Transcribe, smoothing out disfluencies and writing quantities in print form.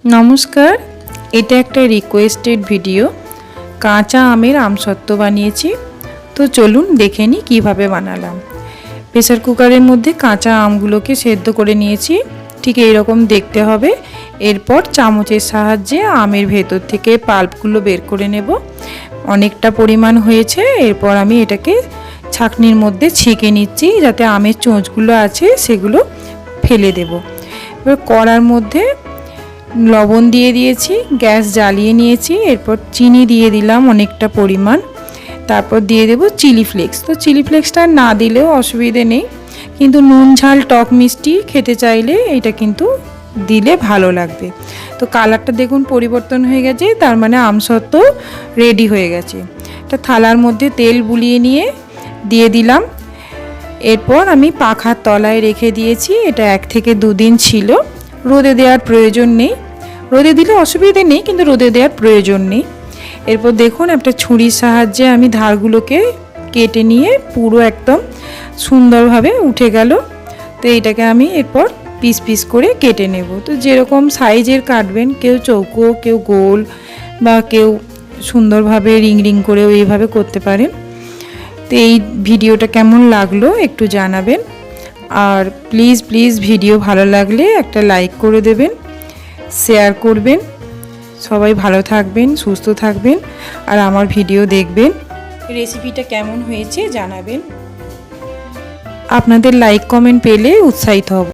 নমস্কার, এটা একটা রিকোয়েস্টেড ভিডিও। কাঁচা আমের আমসত্ত্ব বানিয়েছি, তো চলুন দেখে নিই কীভাবে বানালাম। প্রেসার কুকারের মধ্যে কাঁচা আমগুলোকে সেদ্ধ করে নিয়েছি, ঠিক এইরকম দেখতে হবে। এরপর চামচের সাহায্যে আমের ভেতর থেকে পাল্পগুলো বের করে নেব। অনেকটা পরিমাণ হয়েছে। এরপর আমি এটাকে ছাঁকনির মধ্যে ছেঁকে নিচ্ছি, যাতে আমের চোঁচগুলো আছে সেগুলো ফেলে দেব। এবার কড়ার মধ্যে লবণ দিয়ে দিয়েছি, গ্যাস জ্বালিয়ে নিয়েছি। এরপর চিনি দিয়ে দিলাম অনেকটা পরিমাণ। তারপর দিয়ে দেব চিলি ফ্লেক্স। তো চিলি ফ্লেক্সটা না দিলেও অসুবিধে নেই, কিন্তু নুন ঝাল টক মিষ্টি খেতে চাইলে এটা কিন্তু দিলে ভালো লাগবে। তো কালারটা দেখুন পরিবর্তন হয়ে গেছে, তার মানে আমসত্ত্ব রেডি হয়ে গেছে। একটা থালার মধ্যে তেল বুলিয়ে নিয়ে দিয়ে দিলাম। এরপর আমি পাখার তলায় রেখে দিয়েছি। এটা 1 থেকে 2 দিন ছিল। রোদে দেওয়ার প্রয়োজন নেই, রোদে দিলে অসুবিধে নেই, কিন্তু রোদে দেওয়ার প্রয়োজন নেই। এরপর দেখুন একটা ছুরির সাহায্যে আমি ধারগুলোকে কেটে নিয়ে পুরো একদম সুন্দরভাবে উঠে গেল। তো এইটাকে আমি এরপর পিস পিস করে কেটে নেব। তো যেরকম সাইজের কাটবেন, কেউ চৌকো, কেউ গোল, বা কেউ সুন্দরভাবে রিং রিং করেও এইভাবে করতে পারেন। তো এই ভিডিওটা কেমন লাগলো একটু জানাবেন। আর প্লিজ ভিডিও ভালো লাগলে একটা লাইক করে দেবেন, শেয়ার করবেন। সবাই ভালো থাকবেন, সুস্থ থাকবেন, আর আমার ভিডিও দেখবেন। রেসিপিটা কেমন হয়েছে জানাবেন। আপনাদের লাইক কমেন্ট পেলে উৎসাহিত হব।